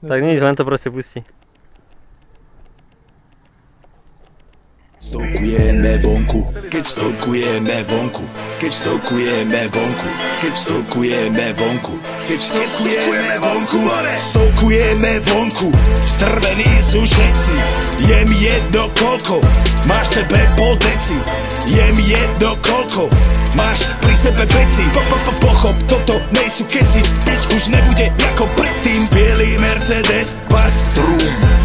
Tak nič, len to proste pustí. Stokujeme vonku, keď stokujeme vonku, keď stokujeme vonku, keď stokujeme vonku, keď stokujeme vonku, stokujeme vonku, strvení sú všetci, je mi jedno koľko, máš sebe pol deci, je mi jedno koľko, máš pri sebe veci, pochop, toto nejsú keci, nič už nebude ako predtým, bielý Mercedes, bas, trum,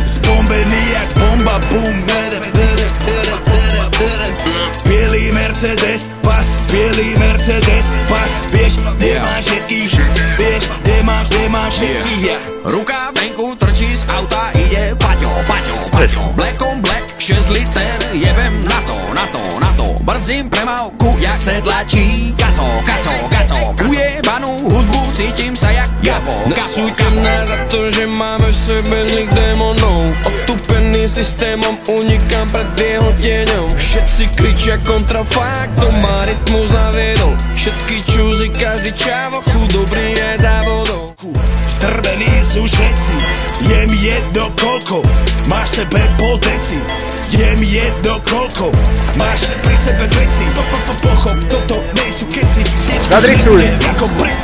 zbombený jak bomba, boom, bielý Mercedes, pas, vieš, kde máš všetkých, vieš, kde máš všetkých. Ruka venku trčí z auta, ide Paťo, Black on black, 6 liter, jebem na to, brzím premávku, jak sedlačí, kaco, ujebanú hudbu, cítim sa jak Gapo. Nesúďte nás za to, že máme v sebe zlých démonov, otupený systémom, unikám pred jeho tieňou. Všetci kričia kontrafakt, to má rytmus naviedol, všetky čúzy, každý čávo, dobrý aj závodov. Strvení sú všetci, je mi jedno koľko, máš sebe pol deci, je mi jedno koľko, máš pri sebe veci, pochop, toto nejsú keci, nič už nebude ako predtým.